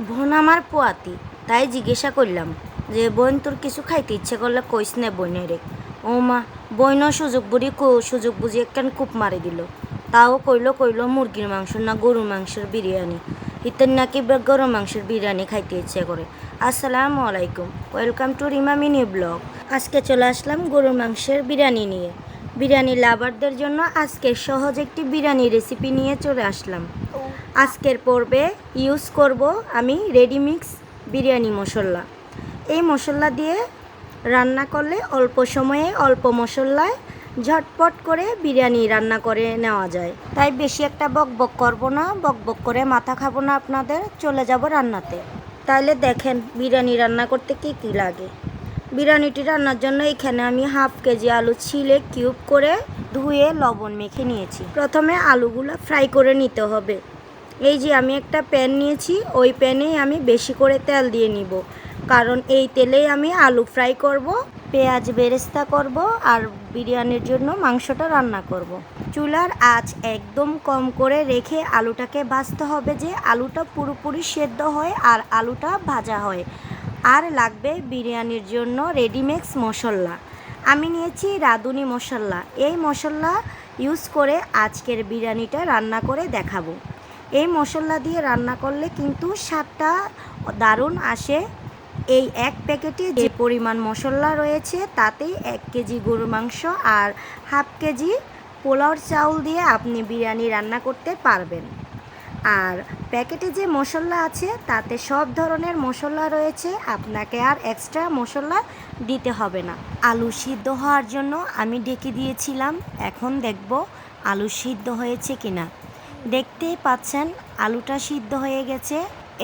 বোন আমার পোয়াতি, তাই জিজ্ঞাসা করলাম যে বোন তোর কিছু খাইতে ইচ্ছে করলে কইস নে বইনেরে। ও মা, বইনও সুযোগ বুঝি একখান কূপ মারি দিল। তাও কইলো মুরগির মাংস না গরুর মাংসের বিরিয়ানি। ইতেন নাকি গরুর মাংসের বিরিয়ানি খাইতে ইচ্ছে করে। আসসালামু আলাইকুম, welcome to Rima mini blog. আজকে চলে আসলাম গরুর মাংসের বিরিয়ানি নিয়ে। বিরিয়ানি লাভারদের জন্য আজকে সহজ একটি বিরিয়ানি রেসিপি নিয়ে চলে আসলাম। আজকের পর্বে ইউজ করব আমি রেডিমিক্স বিরিয়ানি মশলা। এই মশলা দিয়ে রান্না করলে অল্প সময়ে অল্প মশলায় ঝটপট করে বিরিয়ানি রান্না করে নেওয়া যায়। তাই বেশি একটা বকবক করব না, বকবক করে মাথা খাবো না আপনাদের, চলে যাব রান্নাতে। তাইলে দেখেন বিরিয়ানি রান্না করতে কী কী লাগে। বিরিয়ানিটি রান্নার জন্য এখানে আমি হাফ কেজি আলু ছিলে কিউব করে ধুয়ে লবণ মেখে নিয়েছি। প্রথমে আলুগুলো ফ্রাই করে নিতে হবে। এই যে আমি একটা প্যান নিয়েছি, ওই প্যানেই আমি বেশি করে তেল দিয়ে নিব, কারণ এই তেলেই আমি আলু ফ্রাই করব, পেঁয়াজ বেরেস্তা করব আর বিরিয়ানির জন্য মাংসটা রান্না করব। চুলার আঁচ একদম কম করে রেখে আলুটাকে ভাজতে হবে, যে আলুটা পুরোপুরি সেদ্ধ হয় আর আলুটা ভাজা হয়। আর লাগবে বিরিয়ানির জন্য রেডিমিক্স মশলা। আমি নিয়েছি রাঁধুনি মশলা। এই মশলা ইউজ করে আজকের বিরিয়ানিটা রান্না করে দেখাবো। এই মশলা দিয়ে রান্না করলে কিন্তু স্বাদটা দারুণ আসে। এই এক প্যাকেটে যে পরিমাণ মশলা রয়েছে তাতেই 1 কেজি গরুর মাংস আর হাফ কেজি পোলাওর চাউল দিয়ে আপনি বিরিয়ানি রান্না করতে পারবেন। আর প্যাকেটে যে মশলা আছে তাতে সব ধরনের মশলা রয়েছে, আপনাকে আর এক্সট্রা মশলা দিতে হবে না। আলু সিদ্ধ হওয়ার জন্য আমি ঢেকে দিয়েছিলাম, এখন দেখব আলু সিদ্ধ হয়েছে কিনা। দেখতেই পাচ্ছেন আলুটা সিদ্ধ হয়ে গেছে।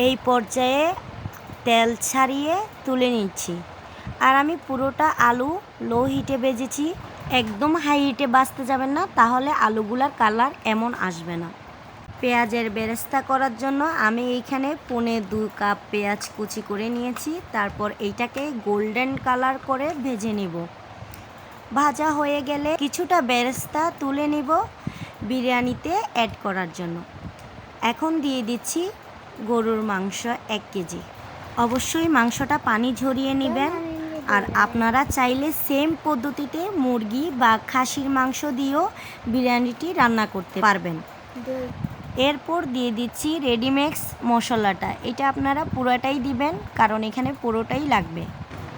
এই পর্যায়ে তেল ছাড়িয়ে তুলে নিচ্ছি। আর আমি পুরোটা আলু লো হিটে ভেজেছি, একদম হাই হিটে ভাজতে যাবেন না, তাহলে আলুগুলার কালার এমন আসবে না। পেঁয়াজের বেরেস্তা করার জন্য আমি এইখানে 1.25 কাপ পেঁয়াজ কুচি করে নিয়েছি। তারপর এইটাকে গোল্ডেন কালার করে ভেজে নিব। ভাজা হয়ে গেলে কিছুটা বেরেস্তা তুলে নিব বিরিয়ানিতে অ্যাড করার জন্য। এখন দিয়ে দিচ্ছি গরুর মাংস 1 কেজি। অবশ্যই মাংসটা পানি ঝরিয়ে নেবেন। আর আপনারা চাইলে সেম পদ্ধতিতে মুরগি বা খাসির মাংস দিয়েও বিরিয়ানিটি রান্না করতে পারবেন। এরপর দিয়ে দিচ্ছি রেডিমিক্স মশলাটা। এটা আপনারা পুরোটাই দিবেন, কারণ এখানে পুরোটাই লাগবে।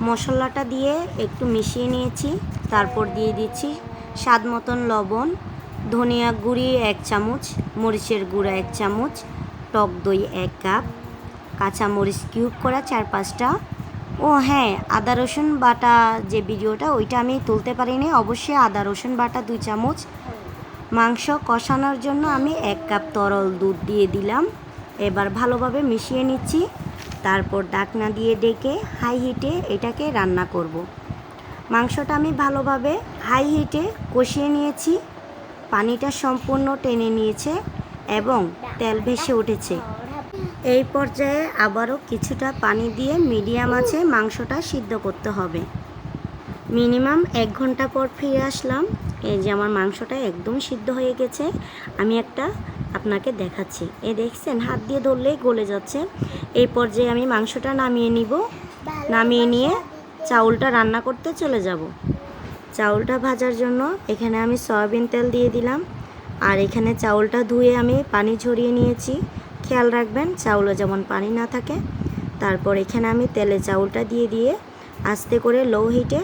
মশলাটা দিয়ে একটু মিশিয়ে নিয়েছি। তারপর দিয়ে দিচ্ছি স্বাদ মতন লবণ, ধনিয়া গুঁড়ি 1 চামচ, মরিচের গুঁড়া 1 চামচ, টক দই 1 কাপ, কাঁচামরিচ কিউব করা 4-5টা। ও হ্যাঁ, আদা রসুন বাটা যে ভিডিওটা ওইটা আমি তুলতে পারিনি, অবশ্যই আদা রসুন বাটা 2 চামচ। মাংস কষানোর জন্য আমি 1 কাপ তরল দুধ দিয়ে দিলাম। এবার ভালোভাবে মিশিয়ে নিচ্ছি। তারপর ঢাকনা দিয়ে ডেকে হাই হিটে এটাকে রান্না করব। মাংসটা আমি ভালোভাবে হাই হিটে কষিয়ে নিয়েছি। পানিটা সম্পূর্ণ টেনে নিয়েছে এবং তেল ভেসে উঠেছে। এই পর্যায়ে আবারও কিছুটা পানি দিয়ে মিডিয়াম আঁচে মাংসটা সিদ্ধ করতে হবে। মিনিমাম 1 ঘন্টা পর ফিরে আসলাম। এই যে আমার মাংসটা একদম সিদ্ধ হয়ে গেছে। আমি একটা আপনাকে দেখাচ্ছি। দেখছেন, হাত দিয়ে ধরলেই গলে যাচ্ছে। এই পর্যায়ে আমি মাংসটা নামিয়ে নিব। নামিয়ে নিয়ে চাউলটা রান্না করতে চলে যাব। চাউলটা ভাজার জন্য এখানে আমি সয়াবিন তেল দিয়ে দিলাম। আর এখানে চাউলটা ধুয়ে আমি পানি ঝরিয়ে নিয়েছি। খেয়াল রাখবেন চাউলে যেমন পানি না থাকে। তারপর এখানে আমি তেলে চাউলটা দিয়ে আস্তে করে লো হিটে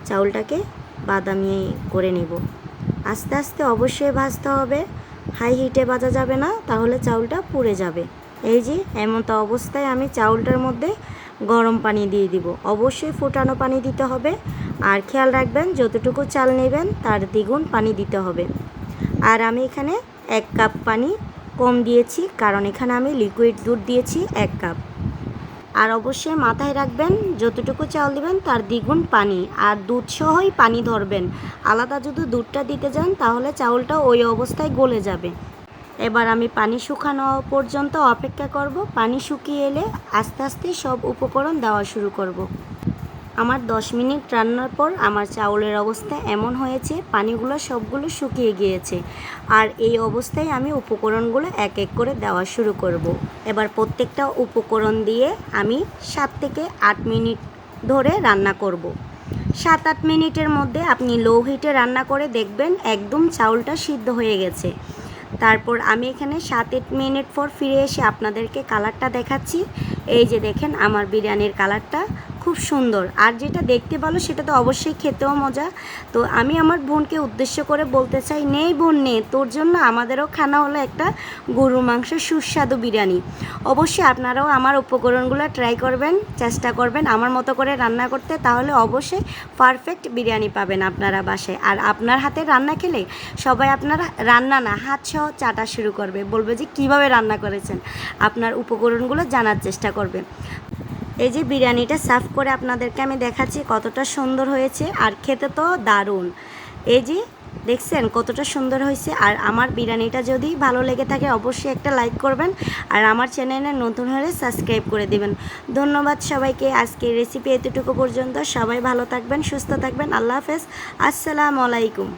চাউলটাকে বাদামি করে নেব। আস্তে আস্তে অবশ্যই ভাজতে হবে, হাই হিটে ভাজা যাবে না, তাহলে চাউলটা পুড়ে যাবে। এই যে এমতো অবস্থায় আমি চাউলটার মধ্যে গরম পানি দিয়ে দিব। অবশ্যই ফুটানো পানি দিতে হবে। আর খেয়াল রাখবেন যতটুকু চাল নেবেন তার দ্বিগুণ পানি দিতে হবে। আর আমি এখানে 1 কাপ পানি কম দিয়েছি, কারণ এখানে আমি লিকুইড দুধ দিয়েছি 1 কাপ। আর অবশ্যই মাথায় রাখবেন যতটুকু চাল দিবেন তার দ্বিগুণ পানি, আর দুধ সহই পানি ধরবেন। আলাদা যদি দুধটা দিতে যান তাহলে চাউলটা ওই অবস্থায় গলে যাবে। এবার আমি পানি শুকানো পর্যন্ত অপেক্ষা করব। পানি শুকিয়ে এলে আস্তে আস্তে সব উপকরণ দেওয়া শুরু করব। আমার 10 মিনিট রান্নার পর আমার চাউলের অবস্থা এমন হয়েছে, পানিগুলো সবগুলো শুকিয়ে গিয়েছে। আর এই অবস্থায় আমি উপকরণগুলো এক এক করে দেওয়া শুরু করব। এবার প্রত্যেকটা উপকরণ দিয়ে আমি 7 থেকে 8 মিনিট ধরে রান্না করব। 7-8 মিনিটের মধ্যে আপনি লো হিটে রান্না করে দেখবেন একদম চাউলটা সিদ্ধ হয়ে গেছে। তারপর আমি এখানে 7-8 মিনিট পর ফিরে এসে আপনাদেরকে কালারটা দেখাচ্ছি। এই যে দেখেন আমার বিরিয়ানির কালারটা খুব সুন্দর, আর যেটা দেখতে ভালো সেটা তো অবশ্যই খেতেও মজা। তো আমি আমার বোনকে উদ্দেশ্য করে বলতে চাই, নেই বোন নে, তোর জন্য আমাদেরও খানা হলো একটা গরুর মাংস সুস্বাদু বিরিয়ানি। অবশ্যই আপনারাও আমার উপকরণগুলো ট্রাই করবেন, চেষ্টা করবেন আমার মতো করে রান্না করতে, তাহলে অবশ্যই পারফেক্ট বিরিয়ানি পাবেন আপনারা বাসায়। আর আপনার হাতে রান্না খেলে সবাই আপনারা রান্না না হাত সহ চাটা শুরু করবে, বলবে যে কিভাবে রান্না করেছেন। আপনার উপকরণগুলো জানার চেষ্টা করবে। এই যে বিরিয়ানিটা সার্ভ করে আপনাদেরকে আমি দেখাচ্ছি কতটা সুন্দর হয়েছে, আর খেতে তো দারুণ। এই যে দেখছেন কতটা সুন্দর হয়েছে। আর আমার বিরিয়ানিটা যদি ভালো লেগে থাকে অবশ্যই একটা লাইক করবেন, আর আমার চ্যানেলে নতুন হলে সাবস্ক্রাইব করে দিবেন। ধন্যবাদ সবাইকে। আজকের রেসিপি এতটুকু পর্যন্ত। সবাই ভালো থাকবেন, সুস্থ থাকবেন। আল্লাহ হাফেজ, আসসালামু আলাইকুম।